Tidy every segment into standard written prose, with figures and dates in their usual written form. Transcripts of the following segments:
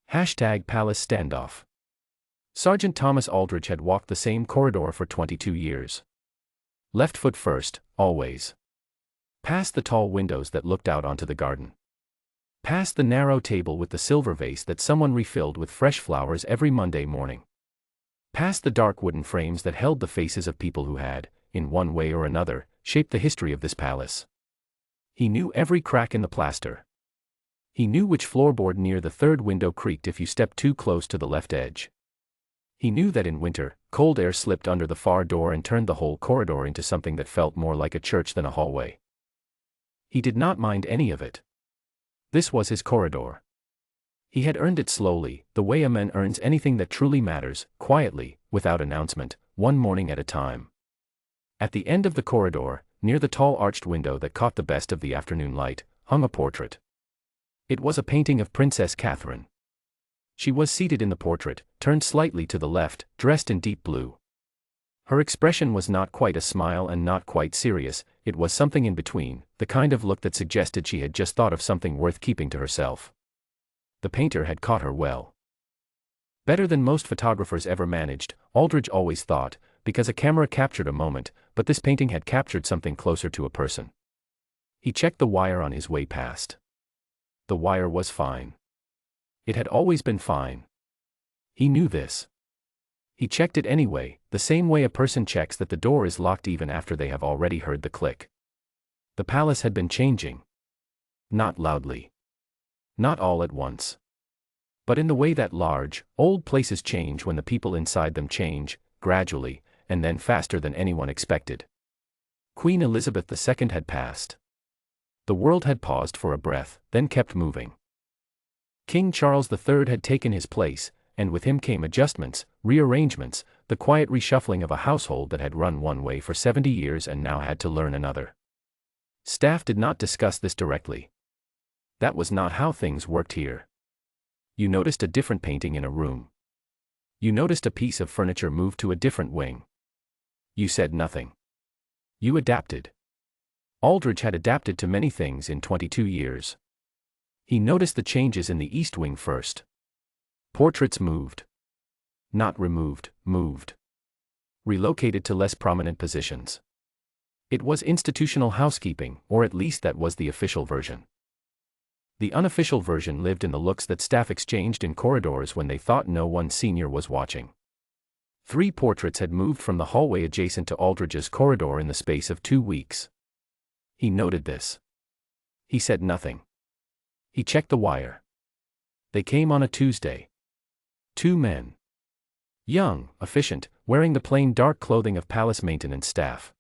Palace standoff. Sergeant Thomas Aldridge had walked the same corridor for 22 years. Left foot first, always. Past the tall windows that looked out onto the garden. Past the narrow table with the silver vase that someone refilled with fresh flowers every Monday morning. Past the dark wooden frames that held the faces of people who had, in one way or another, shaped the history of this palace. He knew every crack in the plaster. He knew which floorboard near the third window creaked if you stepped too close to the left edge. He knew that in winter, cold air slipped under the far door and turned the whole corridor into something that felt more like a church than a hallway. He did not mind any of it. This was his corridor. He had earned it slowly, the way a man earns anything that truly matters, quietly, without announcement, one morning at a time. At the end of the corridor, near the tall arched window that caught the best of the afternoon light, hung a portrait. It was a painting of Princess Catherine. She was seated in the portrait, turned slightly to the left, dressed in deep blue. Her expression was not quite a smile and not quite serious, it was something in between, the kind of look that suggested she had just thought of something worth keeping to herself. The painter had caught her well. Better than most photographers ever managed, Aldridge always thought, because a camera captured a moment, but this painting had captured something closer to a person. He checked the wire on his way past. The wire was fine. It had always been fine. He knew this. He checked it anyway, the same way a person checks that the door is locked even after they have already heard the click. The palace had been changing. Not loudly. Not all at once. But in the way that large, old places change when the people inside them change, gradually, and then faster than anyone expected. Queen Elizabeth II had passed. The world had paused for a breath, then kept moving. King Charles III had taken his place, and with him came adjustments, rearrangements, the quiet reshuffling of a household that had run one way for 70 years and now had to learn another. Staff did not discuss this directly. That was not how things worked here. You noticed a different painting in a room. You noticed a piece of furniture moved to a different wing. You said nothing. You adapted. Aldridge had adapted to many things in 22 years. He noticed the changes in the East Wing first. Portraits moved. Not removed, moved. Relocated to less prominent positions. It was institutional housekeeping, or at least that was the official version. The unofficial version lived in the looks that staff exchanged in corridors when they thought no one senior was watching. 3 portraits had moved from the hallway adjacent to Aldridge's corridor in the space of 2 weeks. He noted this. He said nothing. He checked the wire. They came on a Tuesday. 2 men. Young, efficient, wearing the plain dark clothing of palace maintenance staff.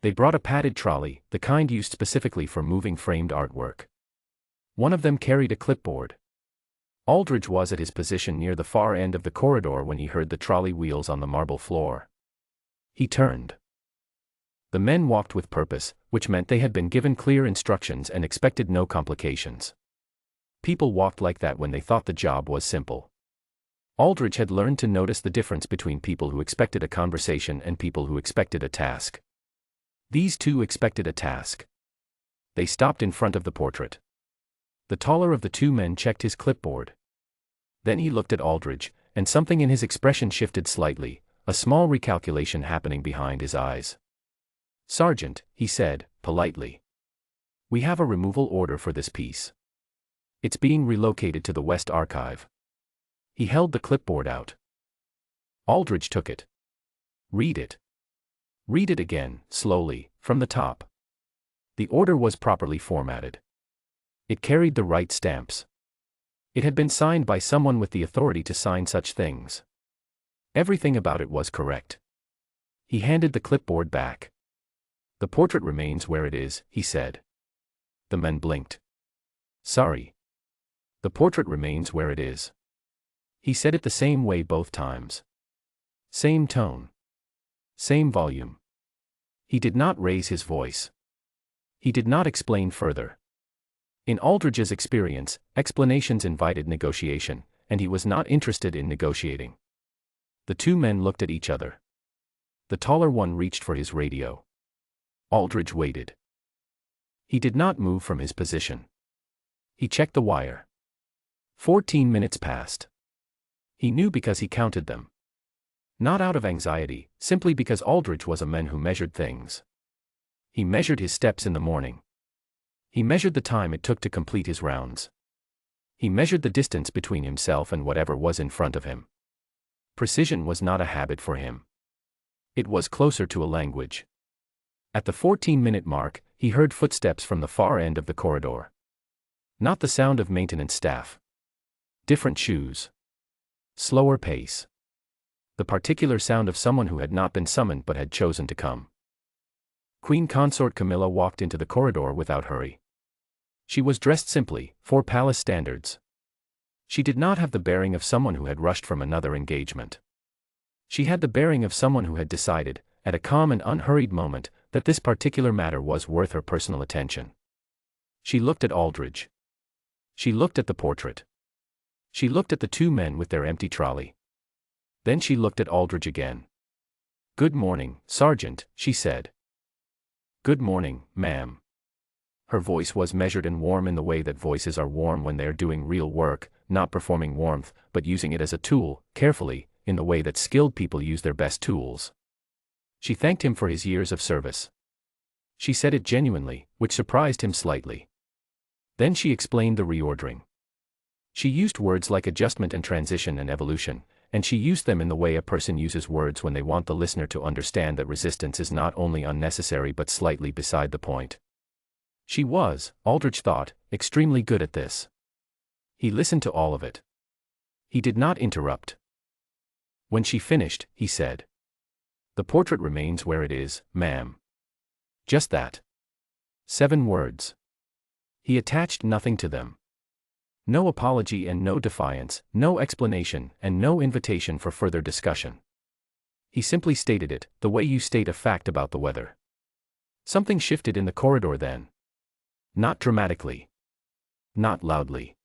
They brought a padded trolley, the kind used specifically for moving framed artwork. One of them carried a clipboard. Aldridge was at his position near the far end of the corridor when he heard the trolley wheels on the marble floor. He turned. The men walked with purpose, which meant they had been given clear instructions and expected no complications. People walked like that when they thought the job was simple. Aldridge had learned to notice the difference between people who expected a conversation and people who expected a task. These 2 expected a task. They stopped in front of the portrait. The taller of the 2 men checked his clipboard. Then he looked at Aldridge, and something in his expression shifted slightly, a small recalculation happening behind his eyes. "Sergeant," he said, politely. "We have a removal order for this piece. It's being relocated to the West Archive." He held the clipboard out. Aldridge took it. "Read it." Read it again, slowly, from the top. The order was properly formatted. It carried the right stamps. It had been signed by someone with the authority to sign such things. Everything about it was correct. He handed the clipboard back. "The portrait remains where it is," he said. The men blinked. "Sorry." "The portrait remains where it is." He said it the same way both times. Same tone. Same volume. He did not raise his voice. He did not explain further. In Aldridge's experience, explanations invited negotiation, and he was not interested in negotiating. The 2 men looked at each other. The taller one reached for his radio. Aldridge waited. He did not move from his position. He checked the wire. 14 minutes passed. He knew because he counted them. Not out of anxiety, simply because Aldrich was a man who measured things. He measured his steps in the morning. He measured the time it took to complete his rounds. He measured the distance between himself and whatever was in front of him. Precision was not a habit for him. It was closer to a language. At the 14-minute mark, he heard footsteps from the far end of the corridor. Not the sound of maintenance staff. Different shoes. Slower pace. The particular sound of someone who had not been summoned but had chosen to come. Queen Consort Camilla walked into the corridor without hurry. She was dressed simply, for palace standards. She did not have the bearing of someone who had rushed from another engagement. She had the bearing of someone who had decided, at a calm and unhurried moment, that this particular matter was worth her personal attention. She looked at Aldrich. She looked at the portrait. She looked at the two men with their empty trolley. Then she looked at Aldrich again. "Good morning, Sergeant," she said. "Good morning, ma'am." Her voice was measured and warm in the way that voices are warm when they are doing real work, not performing warmth, but using it as a tool, carefully, in the way that skilled people use their best tools. She thanked him for his years of service. She said it genuinely, which surprised him slightly. Then she explained the reordering. She used words like adjustment and transition and evolution, and she used them in the way a person uses words when they want the listener to understand that resistance is not only unnecessary but slightly beside the point. She was, Aldrich thought, extremely good at this. He listened to all of it. He did not interrupt. When she finished, he said, "The portrait remains where it is, ma'am." Just that. 7 words. He attached nothing to them. No apology and no defiance, no explanation and no invitation for further discussion. He simply stated it, the way you state a fact about the weather. Something shifted in the corridor then. Not dramatically. Not loudly.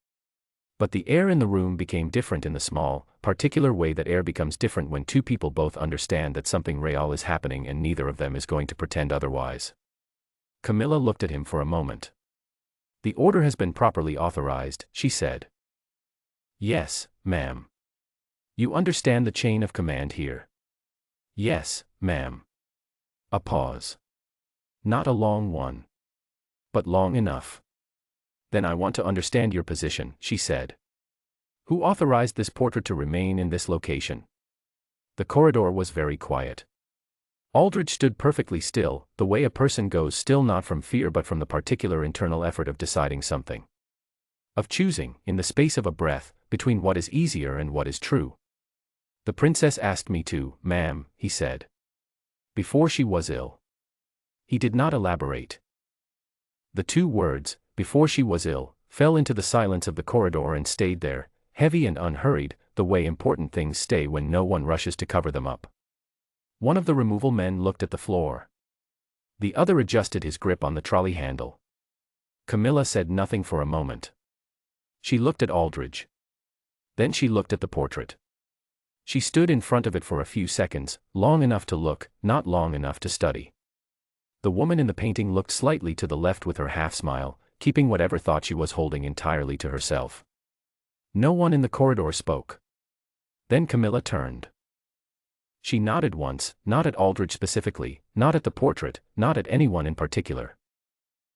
But the air in the room became different in the small, particular way that air becomes different when two people both understand that something real is happening and neither of them is going to pretend otherwise. Camilla looked at him for a moment. "The order has been properly authorized," she said. "Yes, ma'am." "You understand the chain of command here?" "Yes, ma'am." A pause. Not a long one. But long enough. "Then I want to understand your position," she said. "Who authorized this portrait to remain in this location?" The corridor was very quiet. Aldrich stood perfectly still, the way a person goes still not from fear but from the particular internal effort of deciding something. Of choosing, in the space of a breath, between what is easier and what is true. "The princess asked me to, ma'am," he said. "Before she was ill." He did not elaborate. The 2 words, "before she was ill," fell into the silence of the corridor and stayed there, heavy and unhurried, the way important things stay when no one rushes to cover them up. One of the removal men looked at the floor. The other adjusted his grip on the trolley handle. Camilla said nothing for a moment. She looked at Aldrich. Then she looked at the portrait. She stood in front of it for a few seconds, long enough to look, not long enough to study. The woman in the painting looked slightly to the left with her half-smile, keeping whatever thought she was holding entirely to herself. No one in the corridor spoke. Then Camilla turned. She nodded once, not at Aldrich specifically, not at the portrait, not at anyone in particular.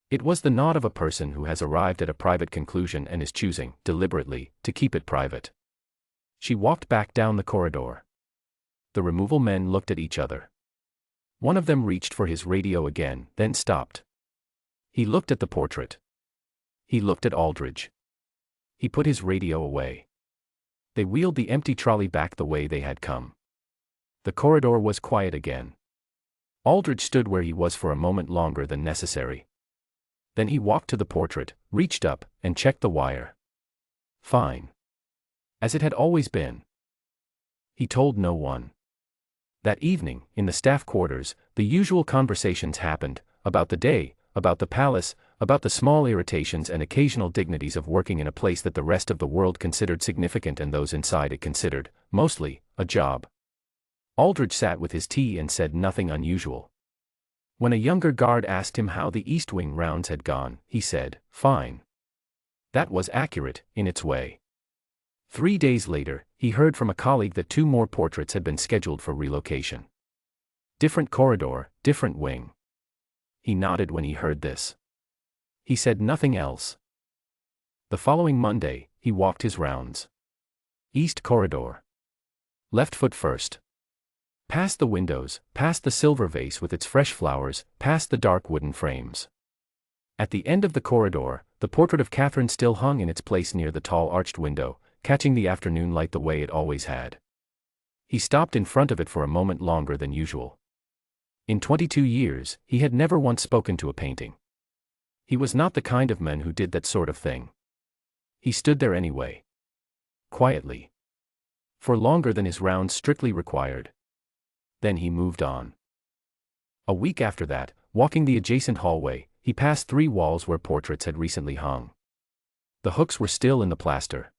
It was the nod of a person who has arrived at a private conclusion and is choosing, deliberately, to keep it private. She walked back down the corridor. The removal men looked at each other. One of them reached for his radio again, then stopped. He looked at the portrait. He looked at Aldrich. He put his radio away. They wheeled the empty trolley back the way they had come. The corridor was quiet again. Aldrich stood where he was for a moment longer than necessary. Then he walked to the portrait, reached up, and checked the wire. Fine. As it had always been. He told no one. That evening, in the staff quarters, the usual conversations happened, about the day, about the palace, about the small irritations and occasional dignities of working in a place that the rest of the world considered significant and those inside it considered, mostly, a job. Aldrich sat with his tea and said nothing unusual. When a younger guard asked him how the East Wing rounds had gone, he said, "Fine." That was accurate, in its way. 3 days later, he heard from a colleague that 2 more portraits had been scheduled for relocation. Different corridor, different wing. He nodded when he heard this. He said nothing else. The following Monday, he walked his rounds. East corridor. Left foot first. Past the windows, past the silver vase with its fresh flowers, past the dark wooden frames. At the end of the corridor, the portrait of Catherine still hung in its place near the tall arched window, catching the afternoon light the way it always had. He stopped in front of it for a moment longer than usual. In 22 years, he had never once spoken to a painting. He was not the kind of man who did that sort of thing. He stood there anyway. Quietly. For longer than his rounds strictly required. Then he moved on. A week after that, walking the adjacent hallway, he passed 3 walls where portraits had recently hung. The hooks were still in the plaster.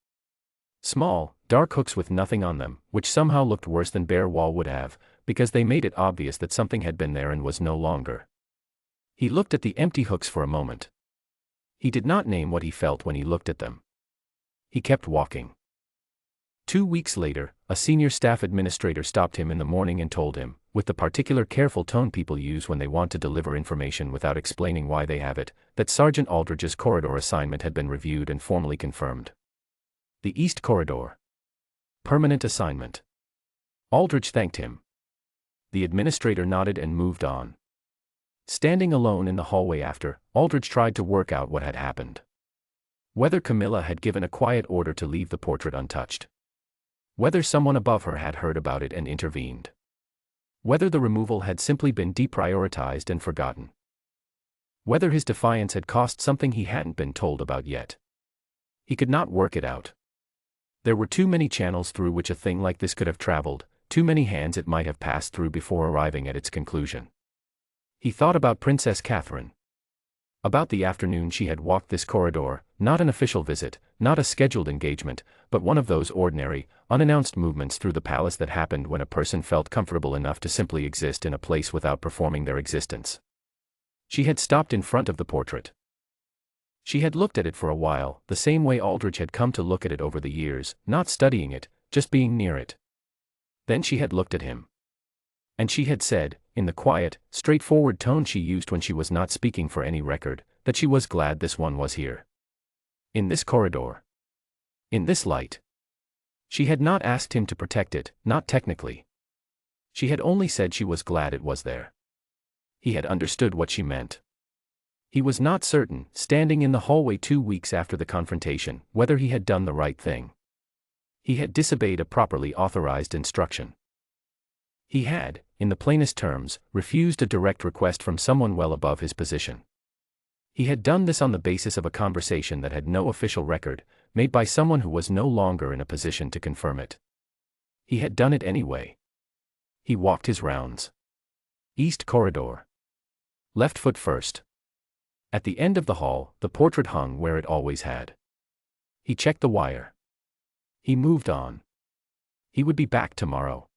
Small, dark hooks with nothing on them, which somehow looked worse than bare wall would have, because they made it obvious that something had been there and was no longer. He looked at the empty hooks for a moment. He did not name what he felt when he looked at them. He kept walking. 2 weeks later, a senior staff administrator stopped him in the morning and told him, with the particular careful tone people use when they want to deliver information without explaining why they have it, that Sergeant Aldrich's corridor assignment had been reviewed and formally confirmed. The East Corridor. Permanent assignment. Aldrich thanked him. The administrator nodded and moved on. Standing alone in the hallway after, Aldrich tried to work out what had happened. Whether Camilla had given a quiet order to leave the portrait untouched. Whether someone above her had heard about it and intervened. Whether the removal had simply been deprioritized and forgotten. Whether his defiance had cost something he hadn't been told about yet. He could not work it out. There were too many channels through which a thing like this could have traveled, too many hands it might have passed through before arriving at its conclusion. He thought about Princess Catherine. About the afternoon she had walked this corridor, not an official visit, not a scheduled engagement, but one of those ordinary, unannounced movements through the palace that happened when a person felt comfortable enough to simply exist in a place without performing their existence. She had stopped in front of the portrait. She had looked at it for a while, the same way Aldrich had come to look at it over the years, not studying it, just being near it. Then she had looked at him. And she had said, in the quiet, straightforward tone she used when she was not speaking for any record, that she was glad this one was here. In this corridor. In this light. She had not asked him to protect it, not technically. She had only said she was glad it was there. He had understood what she meant. He was not certain, standing in the hallway 2 weeks after the confrontation, whether he had done the right thing. He had disobeyed a properly authorized instruction. He had, in the plainest terms, refused a direct request from someone well above his position. He had done this on the basis of a conversation that had no official record, made by someone who was no longer in a position to confirm it. He had done it anyway. He walked his rounds. East Corridor. Left foot first. At the end of the hall, the portrait hung where it always had. He checked the wire. He moved on. He would be back tomorrow.